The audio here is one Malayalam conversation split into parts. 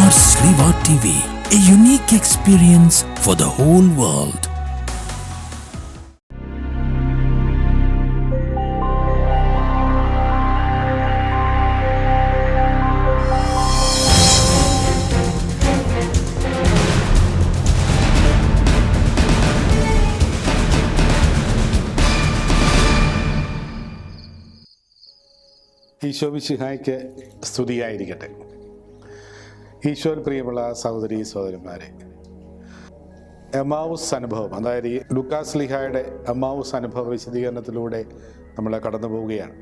Sriva TV, a unique experience for the whole world. ഈശോമിശിഹായ്ക്ക് സ്തുതിയായിരിക്കട്ടെ. ഈശോയിൽ പ്രിയമുള്ള സഹോദരീ സഹോദരന്മാരെ, എമ്മാവുസ് അനുഭവം, അതായത് ഈ ലൂക്കാസ് ലീഹായുടെ എമ്മാവുസ് അനുഭവ വിശദീകരണത്തിലൂടെ നമ്മൾ കടന്നു പോവുകയാണ്.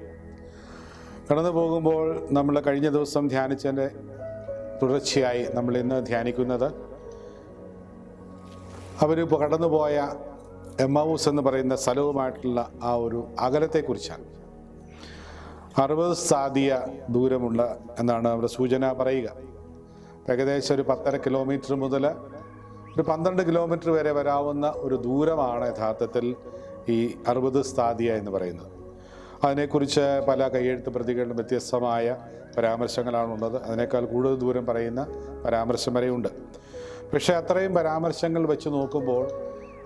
കടന്നു പോകുമ്പോൾ നമ്മൾ കഴിഞ്ഞ ദിവസം ധ്യാനിച്ചതിൻ്റെ തുടർച്ചയായി നമ്മൾ ഇന്ന് ധ്യാനിക്കുന്നത് അവർ കടന്നുപോയ എമ്മാവുസ് എന്ന് പറയുന്ന സ്ഥലവുമായിട്ടുള്ള ആ ഒരു അകലത്തെക്കുറിച്ചാണ്. 60 സാദിയ ദൂരമുള്ള എന്നാണ് അവിടെ സൂചന പറയുക. ഏകദേശം ഒരു 10.5 കിലോമീറ്റർ മുതൽ ഒരു 12 കിലോമീറ്റർ വരെ വരാവുന്ന ഒരു ദൂരമാണ് യഥാർത്ഥത്തിൽ ഈ 60 സാദിയ എന്ന് പറയുന്നത്. അതിനെക്കുറിച്ച് പല കയ്യെഴുത്ത് പ്രതികളിലും വ്യത്യസ്തമായ പരാമർശങ്ങളാണുള്ളത്. അതിനേക്കാൾ കൂടുതൽ ദൂരം പറയുന്ന പരാമർശം വരെയുണ്ട്. പക്ഷേ അത്രയും പരാമർശങ്ങൾ വെച്ച് നോക്കുമ്പോൾ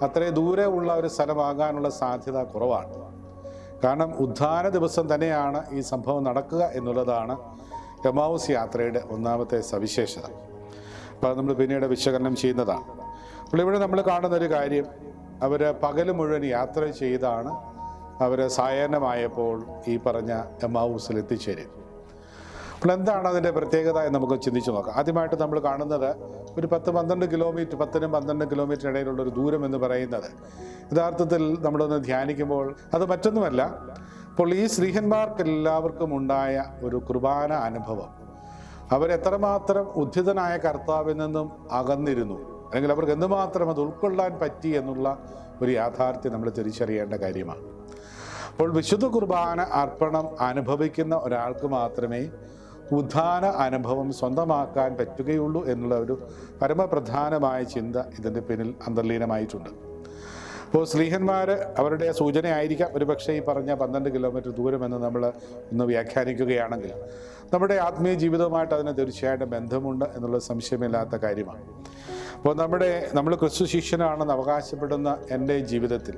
അത്രയും ദൂരെ ഉള്ള ഒരു സ്ഥലമാകാനുള്ള സാധ്യത കുറവാണ്. കാരണം ഉദ്ധാന ദിവസം തന്നെയാണ് ഈ സംഭവം നടക്കുക എന്നുള്ളതാണ് എമ്മാവുസ് യാത്രയുടെ ഒന്നാമത്തെ സവിശേഷത. അപ്പോൾ നമ്മൾ പിന്നീട് വിശകലനം ചെയ്യുന്നതാണ്. അപ്പോൾ ഇവിടെ നമ്മൾ കാണുന്ന ഒരു കാര്യം, അവർ പകൽ മുഴുവൻ യാത്ര ചെയ്താണ് അവർ സായാഹ്നമായപ്പോൾ ഈ പറഞ്ഞ എമ്മാവുസിൽ എത്തിച്ചേരും. അപ്പോൾ എന്താണ് അതിൻ്റെ പ്രത്യേകത എന്ന് നമുക്ക് ചിന്തിച്ച് നോക്കാം. ആദ്യമായിട്ട് നമ്മൾ കാണുന്നത് ഒരു 10-12 കിലോമീറ്റർ, 10-12 കിലോമീറ്റർ ഇടയിലുള്ള ഒരു ദൂരം എന്ന് പറയുന്നത് യഥാർത്ഥത്തിൽ നമ്മളൊന്ന് ധ്യാനിക്കുമ്പോൾ അത് മറ്റൊന്നുമല്ല. അപ്പോൾ ഈ സ്ത്രീഹന്മാർക്ക് എല്ലാവർക്കും ഉണ്ടായ ഒരു കുർബാന അനുഭവം, അവരെത്രമാത്രം ഉദ്ധിതനായ കർത്താവിൽ നിന്നും അകന്നിരുന്നു, അല്ലെങ്കിൽ അവർക്ക് എന്തുമാത്രം അത് ഉൾക്കൊള്ളാൻ പറ്റി എന്നുള്ള ഒരു യാഥാർത്ഥ്യം നമ്മൾ തിരിച്ചറിയേണ്ട കാര്യമാണ്. അപ്പോൾ വിശുദ്ധ കുർബാന അർപ്പണം അനുഭവിക്കുന്ന ഒരാൾക്ക് മാത്രമേ ഉദ്ധാന അനുഭവം സ്വന്തമാക്കാൻ പറ്റുകയുള്ളൂ എന്നുള്ള ഒരു പരമപ്രധാനമായ ചിന്ത ഇതിൻ്റെ പിന്നിൽ അന്തർലീനമായിട്ടുണ്ട്. അപ്പോൾ സ്ത്രീഹന്മാർ അവരുടെ സൂചനയായിരിക്കാം ഒരുപക്ഷെ ഈ പറഞ്ഞ 12 കിലോമീറ്റർ ദൂരമെന്ന് നമ്മൾ ഒന്ന് വ്യാഖ്യാനിക്കുകയാണെങ്കിൽ നമ്മുടെ ആത്മീയ ജീവിതവുമായിട്ട് അതിന് തീർച്ചയായിട്ടും ബന്ധമുണ്ട് എന്നുള്ള സംശയമില്ലാത്ത കാര്യമാണ്. അപ്പോൾ നമ്മൾ ക്രിസ്തു ശിഷ്യനാണെന്ന് അവകാശപ്പെടുന്ന എൻ്റെ ജീവിതത്തിൽ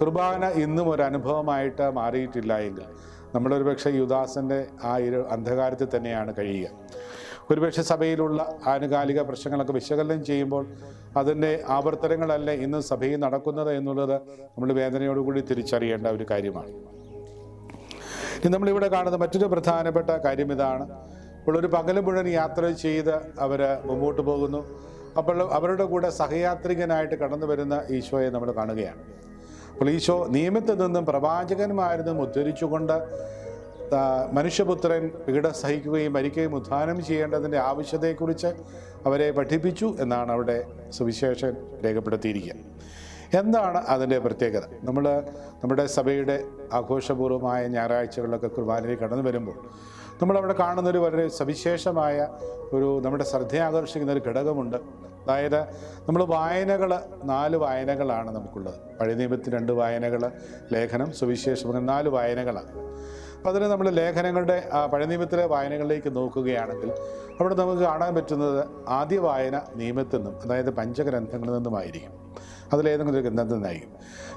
കുർബാന ഇന്നും ഒരു അനുഭവമായിട്ട് മാറിയിട്ടില്ല എങ്കിൽ നമ്മളൊരുപക്ഷെ യുദാസിൻ്റെ ആ ഒരു അന്ധകാരത്തിൽ തന്നെയാണ് കഴിയുക. ഒരുപക്ഷെ സഭയിലുള്ള ആനുകാലിക പ്രശ്നങ്ങളൊക്കെ വിശകലനം ചെയ്യുമ്പോൾ അതിൻ്റെ ആവർത്തനങ്ങളല്ല ഇന്ന് സഭയിൽ നടക്കുന്നത് എന്നുള്ളത് നമ്മൾ വേദനയോടുകൂടി തിരിച്ചറിയേണ്ട ഒരു കാര്യമാണ്. ഇനി നമ്മളിവിടെ കാണുന്ന മറ്റൊരു പ്രധാനപ്പെട്ട കാര്യം ഇതാണ്. അപ്പോൾ ഒരു പകൽ മുഴുവൻ യാത്ര ചെയ്ത് അവർ മുമ്പോട്ട് പോകുന്നു. അപ്പോൾ അവരുടെ കൂടെ സഹയാത്രികനായിട്ട് കടന്നു വരുന്ന ഈശോയെ നമ്മൾ കാണുകയാണ്. അപ്പോൾ ഈശോ നിയമത്തിൽ നിന്നും പ്രവാചകന്മാരിൽ നിന്നും ഉദ്ധരിച്ചുകൊണ്ട് മനുഷ്യപുത്രൻ പീഡ സഹിക്കുകയും മരിക്കുകയും ഉദ്ധാനം ചെയ്യേണ്ടതിൻ്റെ ആവശ്യത്തെക്കുറിച്ച് അവരെ പഠിപ്പിച്ചു എന്നാണ് അവിടെ സുവിശേഷൻ രേഖപ്പെടുത്തിയിരിക്കുക. എന്താണ് അതിൻ്റെ പ്രത്യേകത? നമ്മുടെ സഭയുടെ ആഘോഷപൂർവമായ ഞായറാഴ്ചകളിലൊക്കെ കുർബാനയിൽ കടന്നു വരുമ്പോൾ നമ്മളവിടെ കാണുന്നൊരു വളരെ സവിശേഷമായ നമ്മുടെ ശ്രദ്ധയാകർഷിക്കുന്ന ഒരു ഘടകമുണ്ട്. അതായത് നമ്മൾ വായനകൾ 4 വായനകളാണ് നമുക്കുള്ളത്. പഴയ നിയമത്തിൽ 2 വായനകൾ, ലേഖനം, സുവിശേഷം, 4 വായനകളാണ്. അപ്പോൾ അതിന് നമ്മൾ ലേഖനങ്ങളുടെ പഴയ നിയമത്തിലെ വായനകളിലേക്ക് നോക്കുകയാണെങ്കിൽ അവിടെ നമുക്ക് കാണാൻ പറ്റുന്നത് ആദ്യ വായന നിയമത്തിൽ നിന്നും, അതായത് പഞ്ചഗ്രന്ഥങ്ങളിൽ നിന്നുമായിരിക്കും. അതിലേതെങ്കിലും ഒരു ഗ്രന്ഥത്തിൽ നിന്നായിരിക്കും.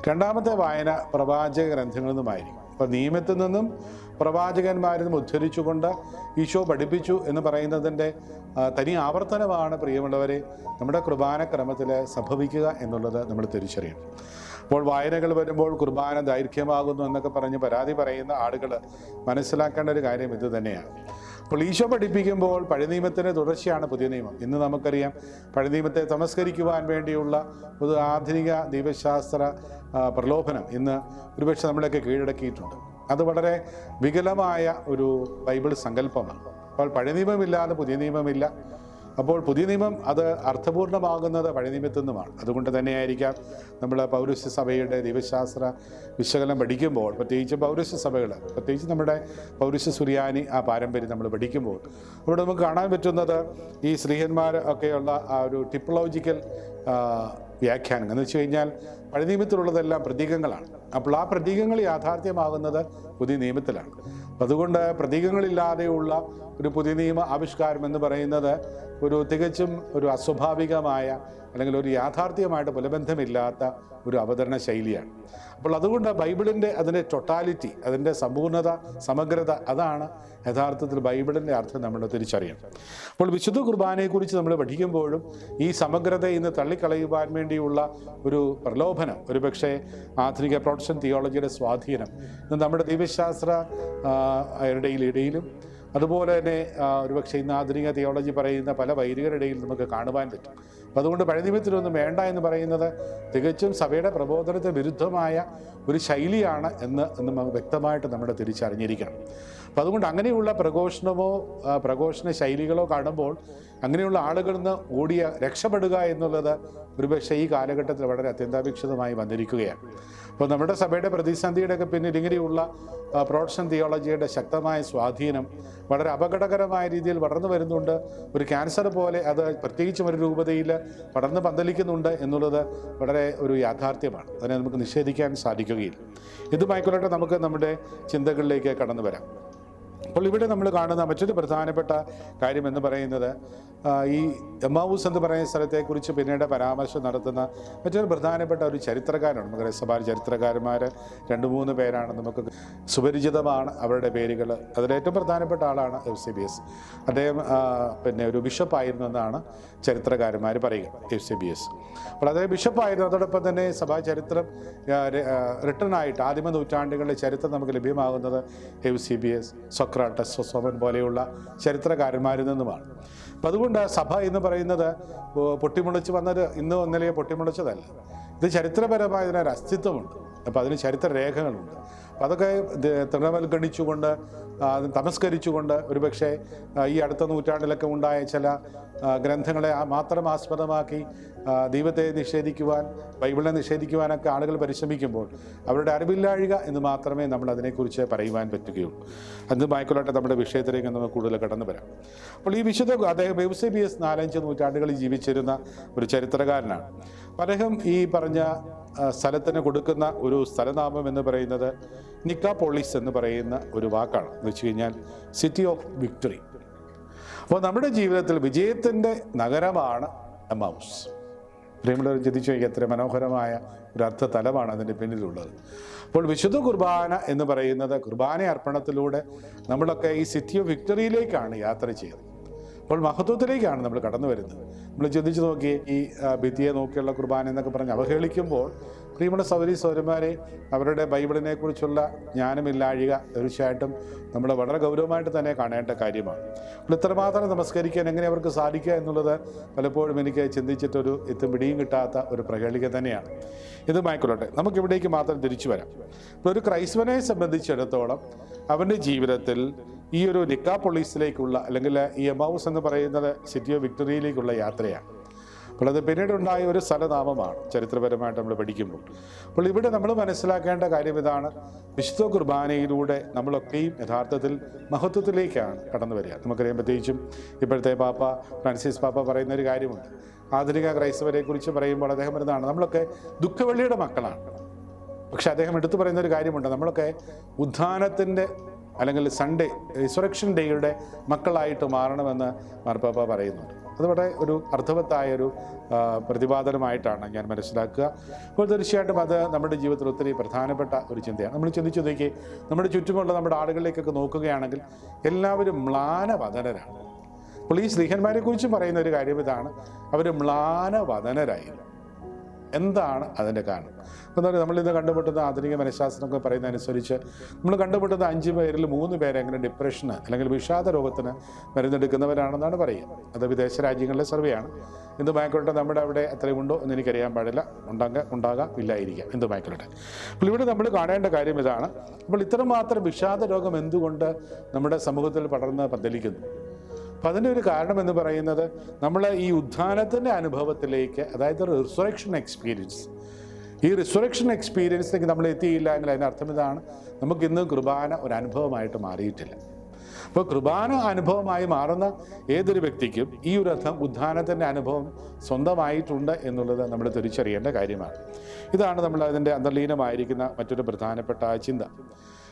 രണ്ടാമത്തെ വായന പ്രവാചക ഗ്രന്ഥങ്ങളിൽ നിന്നുമായിരിക്കും. അപ്പോൾ നിയമത്തിൽ നിന്നും പ്രവാചകന്മാരിൽ നിന്നും ഉദ്ധരിച്ചുകൊണ്ട് ഈശോ പഠിപ്പിച്ചു എന്ന് പറയുന്നതിൻ്റെ തനി ആവർത്തനമാണ് പ്രിയമുള്ളവരെ നമ്മുടെ കുർബാന ക്രമത്തിൽ സംഭവിക്കുക എന്നുള്ളത് നമ്മൾ തിരിച്ചറിയണം. അപ്പോൾ വായനകൾ വരുമ്പോൾ കുർബാന ദൈർഘ്യമാകുന്നു എന്നൊക്കെ പറഞ്ഞ് പരാതി പറയുന്ന ആളുകൾ മനസ്സിലാക്കേണ്ട ഒരു കാര്യം ഇത് തന്നെയാണ്. അപ്പോൾ ഈശോ പഠിപ്പിക്കുമ്പോൾ പഴയ നിയമത്തിൻ്റെ തുടർച്ചയാണ് പുതിയ നിയമം. ഇന്ന് നമുക്കറിയാം പഴയ നിയമത്തെ തമസ്കരിക്കുവാൻ വേണ്ടിയുള്ള ഒരു ആധുനിക ദൈവശാസ്ത്ര പ്രലോഭനം ഇന്ന് ഒരുപക്ഷെ നമ്മളെയൊക്കെ കീഴടക്കിയിട്ടുണ്ട്. അത് വളരെ വികലമായ ഒരു ബൈബിൾ സങ്കല്പമാണ്. അപ്പോൾ പഴയ നിയമമില്ലാതെ പുതിയ നിയമമില്ല. അപ്പോൾ പുതിയ നിയമം അത് അർത്ഥപൂർണ്ണമാകുന്നത് പഴയ നിയമത്തിൽ നിന്നുമാണ്. അതുകൊണ്ട് തന്നെയായിരിക്കാം നമ്മൾ പൗരസ്ത്യ സഭയുടെ ദൈവശാസ്ത്ര വിശകലനം പഠിക്കുമ്പോൾ, പ്രത്യേകിച്ച് പൗരസ്ത്യ സഭകൾ, പ്രത്യേകിച്ച് നമ്മുടെ പൗരസ്ത്യ സുറിയാനി ആ പാരമ്പര്യം നമ്മൾ പഠിക്കുമ്പോൾ അവിടെ നമുക്ക് കാണാൻ പറ്റുന്നത് ഈ സ്ത്രീഹന്മാർ ഒക്കെയുള്ള ആ ഒരു ടിപ്പോളജിക്കൽ വ്യാഖ്യാനം എന്ന് വെച്ച് കഴിഞ്ഞാൽ പഴയ നിയമത്തിലുള്ളതെല്ലാം പ്രതീകങ്ങളാണ്. അപ്പോൾ ആ പ്രതീകങ്ങൾ യാഥാർത്ഥ്യമാകുന്നത് പുതിയ നിയമത്തിലാണ്. അതുകൊണ്ട് പ്രതീകങ്ങളില്ലാതെയുള്ള ഒരു പുതിയ നിയമ ആവിഷ്കാരം എന്ന് പറയുന്നത് ഒരു തികച്ചും ഒരു അസ്വാഭാവികമായ അല്ലെങ്കിൽ ഒരു യാഥാർത്ഥ്യമായിട്ട് പുലബന്ധമില്ലാത്ത ഒരു അവതരണ ശൈലിയാണ്. അപ്പോൾ അതുകൊണ്ട് ബൈബിളിൻ്റെ അതിൻ്റെ ടൊട്ടാലിറ്റി, അതിൻ്റെ സമ്പൂർണ്ണത, സമഗ്രത, അതാണ് യഥാർത്ഥത്തിൽ ബൈബിളിൻ്റെ അർത്ഥം നമ്മൾ തിരിച്ചറിയണം. അപ്പോൾ വിശുദ്ധ കുർബാനയെക്കുറിച്ച് നമ്മൾ പഠിക്കുമ്പോഴും ഈ സമഗ്രത ഇന്ന് തള്ളിക്കളയുവാൻ വേണ്ടിയുള്ള ഒരു പ്രലോഭനം, ഒരുപക്ഷെ ആധുനിക പ്രൊട്ടസ്റ്റന്റ് തിയോളജിയുടെ സ്വാധീനം ഇന്ന് നമ്മുടെ ദൈവശാസ്ത്ര ഇടയിലും അതുപോലെ തന്നെ ഒരുപക്ഷെ ഇന്ന് ആധുനിക തിയോളജി പറയുന്ന പല വൈദികരുടെ ഇടയിൽ നമുക്ക് കാണുവാൻ പറ്റും. അപ്പം അതുകൊണ്ട് പഴയ നിയമത്തിലൊന്നും വേണ്ട എന്ന് പറയുന്നത് തികച്ചും സഭയുടെ പ്രബോധനത്തിന് വിരുദ്ധമായ ഒരു ശൈലിയാണ് എന്ന് വ്യക്തമായിട്ട് നമ്മൾ തിരിച്ചറിഞ്ഞിരിക്കണം. അപ്പം അതുകൊണ്ട് അങ്ങനെയുള്ള പ്രഘോഷണ ശൈലികളോ കാണുമ്പോൾ അങ്ങനെയുള്ള ആളുകളിൽ നിന്ന് രക്ഷപ്പെടുക എന്നുള്ളത് ഒരുപക്ഷെ ഈ കാലഘട്ടത്തിൽ വളരെ അത്യന്താപേക്ഷിതമായി വന്നിരിക്കുകയാണ്. അപ്പോൾ നമ്മുടെ സഭയുടെ പ്രതിസന്ധിയുടെയൊക്കെ പിന്നിൽ ഇങ്ങനെയുള്ള പ്രൊട്ടസ്റ്റന്റ് തിയോളജിയുടെ ശക്തമായ സ്വാധീനം വളരെ അപകടകരമായ രീതിയിൽ വളർന്നു വരുന്നുണ്ട്. ഒരു ക്യാൻസർ പോലെ അത് പ്രത്യേകിച്ചും ഒരു രൂപതയിൽ പടർന്ന് പന്തലിക്കുന്നുണ്ട് എന്നുള്ളത് വളരെ ഒരു യാഥാർത്ഥ്യമാണ്. അതിനെ നമുക്ക് നിഷേധിക്കാൻ സാധിക്കുകയില്ല. ഇതുമായിക്കൊള്ളട്ടെ, നമുക്ക് നമ്മുടെ ചിന്തകളിലേക്ക് കടന്നു വരാം. അപ്പോൾ ഇവിടെ നമ്മൾ കാണുന്ന മറ്റൊരു പ്രധാനപ്പെട്ട കാര്യം എന്ന് പറയുന്നത് ഈ എമ്മാവൂസ് എന്ന് പറയുന്ന സ്ഥലത്തെക്കുറിച്ച് പിന്നീട് പരാമർശം നടത്തുന്ന മറ്റൊരു പ്രധാനപ്പെട്ട ഒരു ചരിത്രകാരനാണ്. നമുക്കറിയാം, സഭാ ചരിത്രകാരന്മാർ 2-3 പേരാണ്, നമുക്ക് സുപരിചിതമാണ് അവരുടെ പേരുകൾ. അതിലേറ്റവും പ്രധാനപ്പെട്ട ആളാണ് എവ്സേബിയസ്. അദ്ദേഹം ഒരു ബിഷപ്പായിരുന്നു എന്നാണ് ചരിത്രകാരന്മാർ പറയുക, എവ്സേബിയസ്. അപ്പോൾ അദ്ദേഹം ബിഷപ്പായിരുന്നു. അതോടൊപ്പം തന്നെ സഭാ ചരിത്രം റിട്ടേണായിട്ട് ആദിമ നൂറ്റാണ്ടുകളിലെ ചരിത്രം നമുക്ക് ലഭ്യമാകുന്നത് എവ്സേബിയസ്, സോക്രാട്ടസ്, സോസോമൻ പോലെയുള്ള ചരിത്രകാരന്മാരിൽ നിന്നുമാണ്. അപ്പം അതുകൊണ്ട് സഭ എന്ന് പറയുന്നത് പൊട്ടിമുളച്ച് വന്നത് ഇന്നോ ഇന്നലെയോ പൊട്ടിമുളച്ചതല്ല. ഇത് ചരിത്രപരമായ ഇതിനൊരു അസ്തിത്വമുണ്ട്. അപ്പോൾ അതിന് ചരിത്രരേഖകളുണ്ട്. അപ്പോൾ അതൊക്കെ തൃണവൽഗണിച്ചുകൊണ്ട് തമസ്കരിച്ചുകൊണ്ട് ഒരുപക്ഷെ ഈ അടുത്ത നൂറ്റാണ്ടിലൊക്കെ ഉണ്ടായ ചില ഗ്രന്ഥങ്ങളെ മാത്രം ആസ്പദമാക്കി ദൈവത്തെ നിഷേധിക്കുവാൻ, ബൈബിളിനെ നിഷേധിക്കുവാനൊക്കെ ആളുകൾ പരിശ്രമിക്കുമ്പോൾ അവരുടെ അറിവില്ലാഴിക എന്ന് മാത്രമേ നമ്മൾ അതിനെക്കുറിച്ച് പറയുവാൻ പറ്റുകയുള്ളൂ. അതുമായിക്കൊള്ളട്ടെ, നമ്മുടെ വിഷയത്തിലേക്ക് നമുക്ക് കൂടുതൽ കടന്നു വരാം. അപ്പോൾ ഈ അദ്ദേഹം എവ്സേബിയസ് 4-5 നൂറ്റാണ്ടുകളിൽ ജീവിച്ചിരുന്ന ഒരു ചരിത്രകാരനാണ്. അദ്ദേഹം ഈ പറഞ്ഞ സ്ഥലത്തിന് കൊടുക്കുന്ന ഒരു സ്ഥലനാമം എന്ന് പറയുന്നത് നിക്കാപോളിസ് എന്ന് പറയുന്ന ഒരു വാക്കാണ്. എന്ന് വെച്ച് കഴിഞ്ഞാൽ സിറ്റി ഓഫ് വിക്ടറി. അപ്പോൾ നമ്മുടെ ജീവിതത്തിൽ വിജയത്തിൻ്റെ നഗരമാണ് എമ്മാവൂസ്. പ്രിയമുള്ളവർ, ചിന്തിച്ചു നോക്കി എത്ര മനോഹരമായ ഒരു അർത്ഥതലമാണ് അതിൻ്റെ പിന്നിലുള്ളത്. അപ്പോൾ വിശുദ്ധ കുർബാന എന്ന് പറയുന്നത് കുർബാന അർപ്പണത്തിലൂടെ നമ്മളൊക്കെ ഈ സിറ്റി ഓഫ് വിക്ടറിയിലേക്കാണ് യാത്ര ചെയ്യുന്നത്. അപ്പോൾ മഹത്വത്തിലേക്കാണ് നമ്മൾ കടന്നു വരുന്നത്. നമ്മൾ ചിന്തിച്ച് നോക്കി, ഈ ഭിത്തിയെ നോക്കിയുള്ള കുർബാന എന്നൊക്കെ പറഞ്ഞ് അവഹേളിക്കുമ്പോൾ പ്രിയമുള്ള സഹോദരീ സഹോദരന്മാരെ, അവരുടെ ബൈബിളിനെ കുറിച്ചുള്ള ജ്ഞാനമില്ലാഴിക തീർച്ചയായിട്ടും നമ്മൾ വളരെ ഗൗരവമായിട്ട് തന്നെ കാണേണ്ട കാര്യമാണ്. അപ്പോൾ ഇത്രമാത്രം നമസ്കരിക്കാൻ എങ്ങനെ അവർക്ക് സാധിക്കുക എന്നുള്ളത് പലപ്പോഴും എനിക്ക് ചിന്തിച്ചിട്ടൊരു എത്തും പിടിയും കിട്ടാത്ത ഒരു പ്രഹേളിക തന്നെയാണ്. ഇതുമായിക്കൊള്ളട്ടെ, നമുക്കിവിടേക്ക് മാത്രം തിരിച്ചു വരാം. ഇപ്പോൾ ഒരു ക്രൈസ്തവനെ സംബന്ധിച്ചിടത്തോളം അവൻ്റെ ജീവിതത്തിൽ ഈ ഒരു നിക്കാപോളിസിലേക്കുള്ള, അല്ലെങ്കിൽ ഈ എമ്മാവൂസ് എന്ന് പറയുന്നത് സിറ്റി ഓഫ് വിക്ടറിയിലേക്കുള്ള യാത്രയാണ്. അപ്പോൾ അത് പിന്നീടുണ്ടായ ഒരു സ്ഥലനാമമാണ് ചരിത്രപരമായിട്ട് നമ്മൾ പഠിക്കുമ്പോൾ. അപ്പോൾ ഇവിടെ നമ്മൾ മനസ്സിലാക്കേണ്ട കാര്യം ഇതാണ്: വിശുദ്ധ കുർബാനയിലൂടെ നമ്മളൊക്കെയും യഥാർത്ഥത്തിൽ മഹത്വത്തിലേക്കാണ് കടന്നു വരിക. നമുക്കറിയാം, പ്രത്യേകിച്ചും ഇപ്പോഴത്തെ പാപ്പ ഫ്രാൻസിസ് പാപ്പ പറയുന്ന ഒരു കാര്യമുണ്ട്. ആധുനിക ക്രൈസ്തവരെ കുറിച്ച് പറയുമ്പോൾ അദ്ദേഹം പറയുന്നതാണ്, നമ്മളൊക്കെ ദുഃഖവെള്ളിയുടെ മക്കളാണ്. പക്ഷെ അദ്ദേഹം എടുത്തു പറയുന്ന ഒരു കാര്യമുണ്ട്, നമ്മളൊക്കെ ഉത്ഥാനത്തിൻ്റെ അല്ലെങ്കിൽ സൺഡേ, റിസറക്ഷൻ ഡേയുടെ മക്കളായിട്ട് മാറണമെന്ന് മാർപ്പാപ്പ പറയുന്നുണ്ട്. അത് വളരെ ഒരു അർത്ഥവത്തായൊരു പ്രതിപാദനമായിട്ടാണ് ഞാൻ മനസ്സിലാക്കുക. അപ്പോൾ തീർച്ചയായിട്ടും അത് നമ്മുടെ ജീവിതത്തിൽ ഒത്തിരി പ്രധാനപ്പെട്ട ഒരു ചിന്തയാണ്. നമ്മൾ ചിന്തിച്ചു നോക്കി, നമ്മുടെ ചുറ്റുമുള്ള നമ്മുടെ ആളുകളിലേക്കൊക്കെ നോക്കുകയാണെങ്കിൽ എല്ലാവരും മ്ലാനവദനരാണ്. അപ്പോൾ ഈ സ്ത്രീഹന്മാരെ കുറിച്ച് പറയുന്ന ഒരു കാര്യം ഇതാണ്: അവർ മ്ലാനവദനരായിരുന്നു. എന്താണ് അതിൻ്റെ കാരണം? എന്താ പറയുക, നമ്മളിന്ന് കണ്ടുമുട്ടുന്ന ആധുനിക മനഃശാസ്ത്രമൊക്കെ പറയുന്ന അനുസരിച്ച് നമ്മൾ കണ്ടുമുട്ടുന്ന 5 പേരിൽ 3 പേരെങ്കിലും ഡിപ്രഷന് അല്ലെങ്കിൽ വിഷാദ രോഗത്തിന് മരുന്നെടുക്കുന്നവരാണെന്നാണ് പറയുക. അത് വിദേശ രാജ്യങ്ങളിലെ സർവേയാണ്. എന്തുമായിക്കോട്ടെ, നമ്മുടെ അവിടെ അത്രയും ഉണ്ടോ എന്ന് എനിക്കറിയാൻ പാടില്ല. ഉണ്ടാകാം, ഇല്ലായിരിക്കാം, എന്തുമായിക്കോട്ടെ. അപ്പോൾ ഇവിടെ നമ്മൾ കാണേണ്ട കാര്യം ഇതാണ്: അപ്പോൾ ഇത്രമാത്രം വിഷാദ രോഗം എന്തുകൊണ്ട് നമ്മുടെ സമൂഹത്തിൽ പടർന്ന് പന്തലിക്കുന്നു? അപ്പം അതിൻ്റെ ഒരു കാരണം എന്ന് പറയുന്നത്, നമ്മൾ ഈ ഉത്ഥാനത്തിൻ്റെ അനുഭവത്തിലേക്ക്, അതായത് റിസറക്ഷൻ എക്സ്പീരിയൻസ്, ഈ റിസറക്ഷൻ എക്സ്പീരിയൻസിലേക്ക് നമ്മൾ എത്തിയില്ല എങ്കിൽ അതിനർത്ഥം ഇതാണ്: നമുക്കിന്ന് കുർബാന ഒരു അനുഭവമായിട്ട് മാറിയിട്ടില്ല. അപ്പോൾ കുർബാന അനുഭവമായി മാറുന്ന ഏതൊരു വ്യക്തിക്കും ഈ ഒരു ഉത്ഥാനത്തിൻ്റെ അനുഭവം സ്വന്തമായിട്ടുണ്ട് എന്നുള്ളത് നമ്മൾ തിരിച്ചറിയേണ്ട കാര്യമാണ്. ഇതാണ് നമ്മൾ അതിൻ്റെ അന്തർലീനമായിരിക്കുന്ന മറ്റൊരു പ്രധാനപ്പെട്ട ചിന്ത.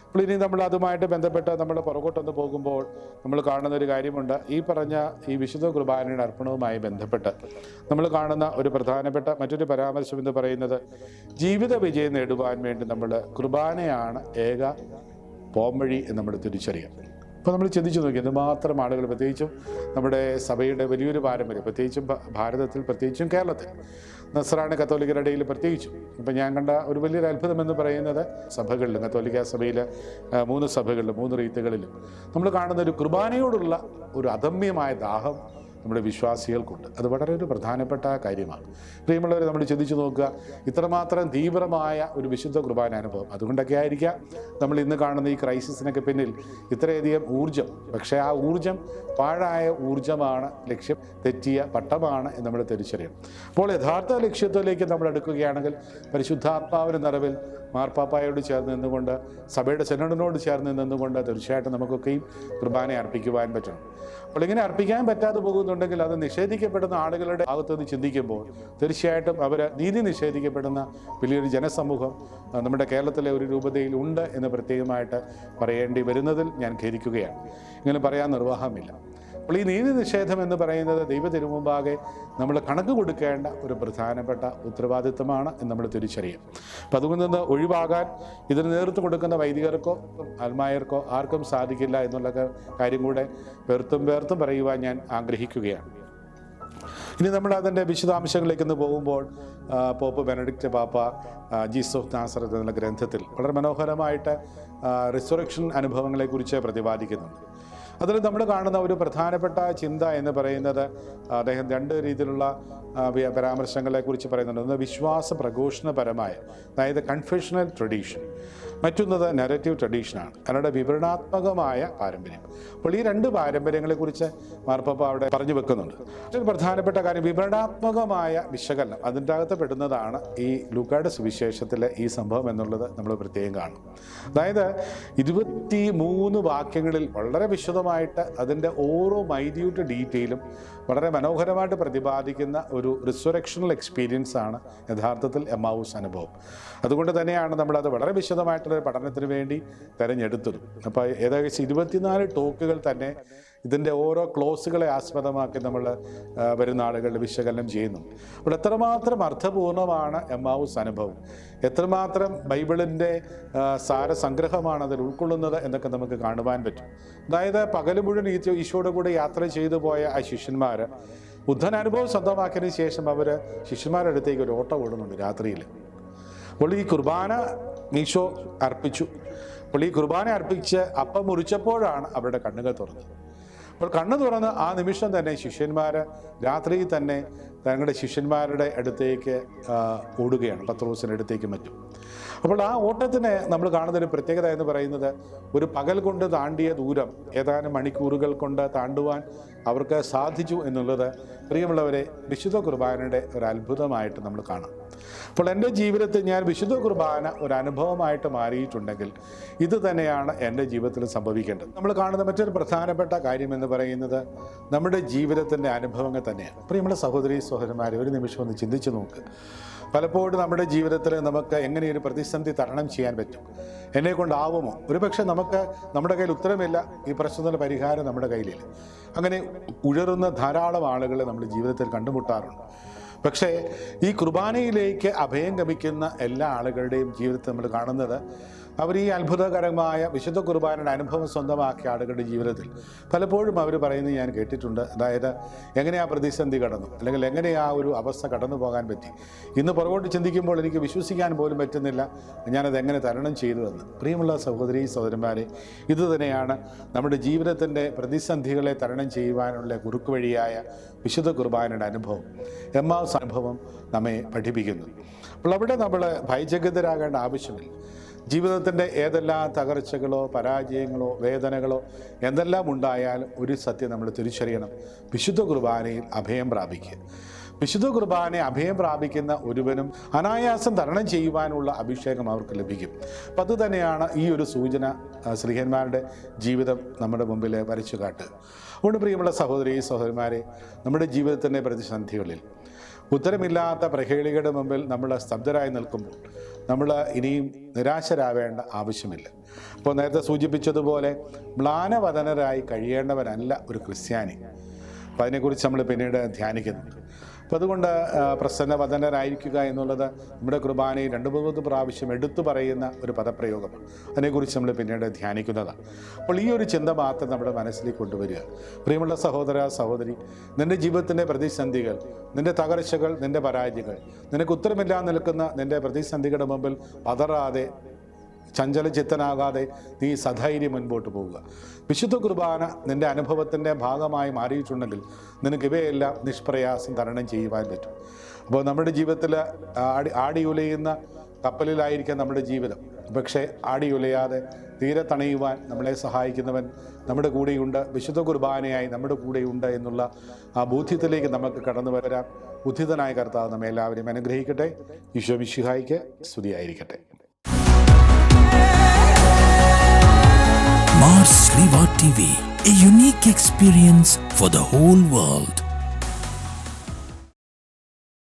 അപ്പോൾ ഇനി നമ്മൾ അതുമായിട്ട് ബന്ധപ്പെട്ട് നമ്മൾ പുറകോട്ടൊന്ന് പോകുമ്പോൾ നമ്മൾ കാണുന്ന ഒരു കാര്യമുണ്ട്. ഈ പറഞ്ഞ ഈ വിശുദ്ധ കുർബാനയുടെ അർപ്പണവുമായി ബന്ധപ്പെട്ട് നമ്മൾ കാണുന്ന ഒരു പ്രധാനപ്പെട്ട മറ്റൊരു പരാമർശം എന്ന് പറയുന്നത്, ജീവിത വിജയം നേടുവാൻ വേണ്ടി നമ്മൾ കുർബാനയാണ് ഏക പോംവഴി എന്ന് നമ്മൾ തിരിച്ചറിയാം. അപ്പോൾ നമ്മൾ ചിന്തിച്ചു നോക്കി, എന്തുമാത്രം ആളുകൾ, പ്രത്യേകിച്ചും നമ്മുടെ സഭയുടെ വലിയൊരു പാരമ്പര്യം, പ്രത്യേകിച്ചും ഭാരതത്തിൽ, പ്രത്യേകിച്ചും കേരളത്തിൽ, നസ്രാണി കത്തോലിക്കരുടെ ഇടയിൽ പ്രത്യേകിച്ചും. ഇപ്പം ഞാൻ കണ്ട ഒരു വലിയൊരു അത്ഭുതം എന്ന് പറയുന്നത്, സഭകളിലും കത്തോലിക്ക സഭയിൽ 3 സഭകളിലും 3 റീത്തുകളിലും നമ്മൾ കാണുന്ന ഒരു കുർബാനയോടുള്ള ഒരു അദമ്യമായ ദാഹം നമ്മുടെ വിശ്വാസികൾക്കുണ്ട്. അത് വളരെ ഒരു പ്രധാനപ്പെട്ട കാര്യമാണ്. പ്രിയമുള്ളവരെ, നമ്മൾ ചിന്തിച്ചു നോക്കുക, ഇത്രമാത്രം തീവ്രമായ ഒരു വിശുദ്ധ കുർബാന അനുഭവം. അതുകൊണ്ടൊക്കെ ആയിരിക്കാം നമ്മൾ ഇന്ന് കാണുന്ന ഈ ക്രൈസിസിനൊക്കെ പിന്നിൽ ഇത്രയധികം ഊർജം. പക്ഷേ ആ ഊർജം പാഴായ ഊർജമാണ്, ലക്ഷ്യം തെറ്റിയ പട്ടമാണ് എന്ന് നമ്മൾ തിരിച്ചറിയണം. അപ്പോൾ യഥാർത്ഥ ലക്ഷ്യത്തിലേക്ക് നമ്മൾ അടുക്കുകയാണെങ്കിൽ പരിശുദ്ധാത്മാവിൻ്റെ നിറവിൽ മാർപ്പാപ്പായോട് ചേർന്ന് നിന്നുകൊണ്ട്, സഭയുടെ സെനഡിനോട് ചേർന്ന് നിന്നുകൊണ്ട് തീർച്ചയായിട്ടും നമുക്കൊക്കെയും കുർബാന അർപ്പിക്കുവാൻ പറ്റണം. അപ്പോൾ ഇങ്ങനെ അർപ്പിക്കാൻ പറ്റാതെ പോകുന്നുണ്ടെങ്കിൽ അത് നിഷേധിക്കപ്പെടുന്ന ആളുകളുടെ ഭാഗത്തുനിന്ന് ചിന്തിക്കുമ്പോൾ തീർച്ചയായിട്ടും അവർ നീതി നിഷേധിക്കപ്പെടുന്ന വലിയൊരു ജനസമൂഹം നമ്മുടെ കേരളത്തിലെ ഒരു രൂപതയിൽ ഉണ്ട് എന്ന് പ്രത്യേകമായിട്ട് പറയേണ്ടി വരുന്നതിൽ ഞാൻ ഖേദിക്കുകയാണ്. ഇങ്ങനെ പറയാൻ നിർവാഹമില്ല. അപ്പോൾ ഈ നീതി നിഷേധം എന്ന് പറയുന്നത് ദൈവ തിരുമുമ്പാകെ നമ്മൾ കണക്ക് കൊടുക്കേണ്ട ഒരു പ്രധാനപ്പെട്ട ഉത്തരവാദിത്തമാണ് എന്ന് നമ്മൾ തിരിച്ചറിയും. അപ്പം അതുകൊണ്ട് നിന്ന് ഒഴിവാകാൻ ഇതിന് നേതൃത്വം കൊടുക്കുന്ന വൈദികർക്കോ ആത്മായർക്കോ ആർക്കും സാധിക്കില്ല എന്നുള്ള കാര്യം കൂടെ പേർത്തും പറയുവാൻ ഞാൻ ആഗ്രഹിക്കുകയാണ്. ഇനി നമ്മൾ അതിൻ്റെ വിശദാംശങ്ങളിലേക്ക് ഒന്ന് പോകുമ്പോൾ, പോപ്പ് ബെനഡിക്റ്റ് പാപ്പ ജീസസ് ഓഫ് നാസറത്ത് എന്നുള്ള ഗ്രന്ഥത്തിൽ വളരെ മനോഹരമായിട്ട് റിസറക്ഷൻ അനുഭവങ്ങളെക്കുറിച്ച് പ്രതിപാദിക്കുന്നുണ്ട്. അതിൽ നമ്മൾ കാണുന്ന ഒരു പ്രധാനപ്പെട്ട ചിന്ത എന്ന് പറയുന്നത്, അദ്ദേഹം 2 രീതിയിലുള്ള പരാമർശങ്ങളെക്കുറിച്ച് പറയുന്നുണ്ട്. ഒന്ന് വിശ്വാസ പ്രഘോഷണപരമായ, അതായത് കൺഫെഷണൽ ട്രഡീഷൻ, മറ്റൊന്നത് നെറേറ്റീവ് ട്രഡീഷനാണ്, അവരുടെ വിവരണാത്മകമായ പാരമ്പര്യം. അപ്പോൾ ഈ 2 പാരമ്പര്യങ്ങളെക്കുറിച്ച് മാർപ്പാപ്പ അവിടെ പറഞ്ഞു വെക്കുന്നുണ്ട്. ഒരു പ്രധാനപ്പെട്ട കാര്യം വിവരണാത്മകമായ വിശകലനം, അതിൻ്റെ അകത്ത് പെടുന്നതാണ് ഈ ലൂക്കായുടെ സുവിശേഷത്തിലെ ഈ സംഭവം എന്നുള്ളത് നമ്മൾ പ്രത്യേകം കാണും. അതായത് 23 വാക്യങ്ങളിൽ വളരെ വിശദമായിട്ട് അതിൻ്റെ ഓരോ മൈന്യൂട്ട് ഡീറ്റെയിലും വളരെ മനോഹരമായിട്ട് പ്രതിപാദിക്കുന്ന ഒരു റിസറക്ഷണൽ എക്സ്പീരിയൻസ് ആണ് യഥാർത്ഥത്തിൽ എമ്മാവൂസ് അനുഭവം. അതുകൊണ്ട് തന്നെയാണ് നമ്മളത് വളരെ വിശദമായിട്ടുള്ള പഠനത്തിന് വേണ്ടി തിരഞ്ഞെടുത്തത്. അപ്പോൾ ഏകദേശം 24 ടോക്കുകൾ തന്നെ ഇതിൻ്റെ ഓരോ ക്ലോസുകളെ ആസ്പദമാക്കി നമ്മൾ വരുന്ന ആളുകളുടെ വിശകലനം ചെയ്യുന്നു. അപ്പോൾ എത്രമാത്രം അർത്ഥപൂർണമാണ് എമ്മാവൂസ് അനുഭവം, എത്രമാത്രം ബൈബിളിൻ്റെ സാരസംഗ്രഹമാണ് അതിൽ ഉൾക്കൊള്ളുന്നത് എന്നൊക്കെ നമുക്ക് കാണുവാൻ പറ്റും. അതായത് പകൽ മുഴുവൻ ഈശോയുടെ കൂടെ യാത്ര ചെയ്തു പോയ ആ ശിഷ്യന്മാർ ബുദ്ധനാനുഭവം സ്വന്തമാക്കിയതിന് ശേഷം അവർ ശിഷ്യന്മാരുടെ അടുത്തേക്ക് ഒരു ഓട്ടം ഓടുന്നുണ്ട് രാത്രിയിൽ. അപ്പോൾ ഈ കുർബാന ഈശോ അർപ്പിച്ചു. അപ്പോൾ ഈ കുർബാന അർപ്പിച്ച് അപ്പം മുറിച്ചപ്പോഴാണ് അവരുടെ കണ്ണുകൾ തുറന്നത്. അപ്പോൾ കണ്ണ് തുറന്ന് ആ നിമിഷം തന്നെ ശിഷ്യന്മാർ രാത്രിയിൽ തന്നെ തങ്ങളുടെ ശിഷ്യന്മാരുടെ അടുത്തേക്ക് ഓടുകയാണ്, പത്രോസിൻ്റെ അടുത്തേക്ക് മറ്റും. അപ്പോൾ ആ ഓട്ടത്തിന് നമ്മൾ കാണുന്നൊരു പ്രത്യേകത എന്ന് പറയുന്നത്, ഒരു പകൽ കൊണ്ട് താണ്ടിയ ദൂരം ഏതാനും മണിക്കൂറുകൾ കൊണ്ട് താണ്ടുവാൻ അവർക്ക് സാധിച്ചു എന്നുള്ളത് പ്രിയമുള്ളവരെ വിശുദ്ധ കുർബാനയുടെ ഒരു അത്ഭുതമായിട്ട് നമ്മൾ കാണാം. അപ്പോൾ എൻ്റെ ജീവിതത്തിൽ ഞാൻ വിശുദ്ധ കുർബാന ഒരു അനുഭവമായിട്ട് മാറിയിട്ടുണ്ടെങ്കിൽ ഇത് തന്നെയാണ് എൻ്റെ ജീവിതത്തിൽ സംഭവിക്കേണ്ടത്. നമ്മൾ കാണുന്ന മറ്റൊരു പ്രധാനപ്പെട്ട കാര്യം എന്ന് പറയുന്നത് നമ്മുടെ ജീവിതത്തിൻ്റെ അനുഭവങ്ങൾ തന്നെയാണ്. പ്രിയമുള്ള സഹോദരന്മാരെ, ഒരു നിമിഷം ഒന്ന് ചിന്തിച്ചു നോക്ക്. പലപ്പോഴും നമ്മുടെ ജീവിതത്തിൽ നമുക്ക് എങ്ങനെയൊരു പ്രതിസന്ധി തരണം ചെയ്യാൻ പറ്റും, എന്നെ കൊണ്ടാവുമോ? ഒരുപക്ഷെ നമ്മുടെ കയ്യിൽ ഉത്തരമില്ല, ഈ പ്രശ്നത്തിൻ്റെ പരിഹാരം നമ്മുടെ കയ്യിലില്ല. അങ്ങനെ ഉഴറുന്ന ധാരാളം ആളുകളെ നമ്മുടെ ജീവിതത്തിൽ കണ്ടുമുട്ടാറുണ്ട്. പക്ഷേ ഈ കുർബാനയിലേക്ക് അഭയം ഗമിക്കുന്ന എല്ലാ ആളുകളുടെയും ജീവിതത്തിൽ നമ്മൾ കാണുന്നത്, അവർ ഈ അത്ഭുതകരമായ വിശുദ്ധ കുർബാനയുടെ അനുഭവം സ്വന്തമാക്കിയ ആളുകളുടെ ജീവിതത്തിൽ പലപ്പോഴും അവർ പറയുന്നത് ഞാൻ കേട്ടിട്ടുണ്ട്. അതായത് എങ്ങനെയാ പ്രതിസന്ധി കടന്നു, അല്ലെങ്കിൽ എങ്ങനെയാ ഒരു അവസ്ഥ കടന്നു പോകാൻ പറ്റി, ഇന്ന് പുറകോട്ട് ചിന്തിക്കുമ്പോൾ എനിക്ക് വിശ്വസിക്കാൻ പോലും പറ്റുന്നില്ല ഞാനത് എങ്ങനെ തരണം ചെയ്തുവെന്ന്. പ്രിയമുള്ള സഹോദരന്മാരെ, ഇതുതന്നെയാണ് നമ്മുടെ ജീവിതത്തിൻ്റെ പ്രതിസന്ധികളെ തരണം ചെയ്യുവാനുള്ള കുറുക്കുവഴിയായ വിശുദ്ധ കുർബാനയുടെ അനുഭവം, എമ്മാവൂസ് അനുഭവം നമ്മെ പഠിപ്പിക്കുന്നു. അപ്പോൾ അവിടെ നമ്മൾ ഭയചകിതരാകേണ്ട ആവശ്യമില്ല. ജീവിതത്തിൻ്റെ ഏതെല്ലാം തകർച്ചകളോ പരാജയങ്ങളോ വേദനകളോ എന്തെല്ലാം ഉണ്ടായാലും ഒരു സത്യം നമ്മൾ തിരിച്ചറിയണം: വിശുദ്ധ കുർബാനയിൽ അഭയം പ്രാപിക്കുക. വിശുദ്ധ കുർബാനയെ അഭയം പ്രാപിക്കുന്ന ഒരുവനും അനായാസം തരണം ചെയ്യുവാനുള്ള അഭിഷേകം അവർക്ക് ലഭിക്കും. അപ്പം അതുതന്നെയാണ് ഈ ഒരു സൂചന ശ്രീഹന്മാരുടെ ജീവിതം നമ്മുടെ മുമ്പിൽ വരച്ചു കാട്ടുക. അതുകൊണ്ട് പ്രിയമുള്ള സഹോദരന്മാരെ, നമ്മുടെ ജീവിതത്തിൻ്റെ പ്രതിസന്ധികളിൽ ഉത്തരമില്ലാത്ത പ്രഹേളികളുടെ മുമ്പിൽ നമ്മൾ സ്തബ്ധരായി നിൽക്കുമ്പോൾ നമ്മൾ ഇനിയും നിരാശരാവേണ്ട ആവശ്യമില്ല. അപ്പോൾ നേരത്തെ സൂചിപ്പിച്ചതുപോലെ മ്ലാനവദനരായി കഴിയേണ്ടവരല്ല ഒരു ക്രിസ്ത്യാനി. അപ്പോൾ അതിനെക്കുറിച്ച് നമ്മൾ പിന്നീട് ധ്യാനിക്കുന്നുണ്ട്. അപ്പോൾ അതുകൊണ്ട് പ്രസന്നവദനരായിരിക്കുക എന്നുള്ളത് നമ്മുടെ കുർബാനയിൽ 2-3 പ്രാവശ്യം എടുത്തു പറയുന്ന ഒരു പദപ്രയോഗമാണ്. അതിനെക്കുറിച്ച് നമ്മൾ പിന്നീട് ധ്യാനിക്കുന്നതാണ്. അപ്പോൾ ഈ ഒരു ചിന്ത മാത്രം നമ്മുടെ മനസ്സിലേക്ക് കൊണ്ടുവരിക. പ്രിയമുള്ള സഹോദര സഹോദരി, നിൻ്റെ ജീവിതത്തിൻ്റെ പ്രതിസന്ധികൾ, നിൻ്റെ തകർച്ചകൾ, നിൻ്റെ പരാജയങ്ങൾ, നിനക്ക് ഉത്തരമില്ലാതെ നിൽക്കുന്ന നിൻ്റെ പ്രതിസന്ധികളുടെ മുമ്പിൽ പതറാതെ, ചഞ്ചലചിത്തനാകാതെ നീ സധൈര്യം മുൻപോട്ട് പോവുക. വിശുദ്ധ കുർബാന നിൻ്റെ അനുഭവത്തിൻ്റെ ഭാഗമായി മാറിയിട്ടുണ്ടെങ്കിൽ നിനക്ക് ഇവയെല്ലാം നിഷ്പ്രയാസം തരണം ചെയ്യുവാൻ പറ്റും. അപ്പോൾ നമ്മുടെ ജീവിതത്തിൽ ആടിയുലയുന്ന കപ്പലിലായിരിക്കാം നമ്മുടെ ജീവിതം. പക്ഷേ ആടിയുലയാതെ തീരെ തണയുവാൻ നമ്മളെ സഹായിക്കുന്നവൻ നമ്മുടെ കൂടെയുണ്ട്, വിശുദ്ധ കുർബാനയായി നമ്മുടെ കൂടെയുണ്ട് എന്നുള്ള ആ ബോധ്യത്തിലേക്ക് നമുക്ക് കടന്നു വരാം. ഉദ്ധിതനായ കർത്താവ് നമ്മെ എല്ലാവരെയും അനുഗ്രഹിക്കട്ടെ. ഈശോ മിശിഹായ്ക്ക് സ്തുതിയായിരിക്കട്ടെ. Mars Sliva TV, a unique experience for the whole world.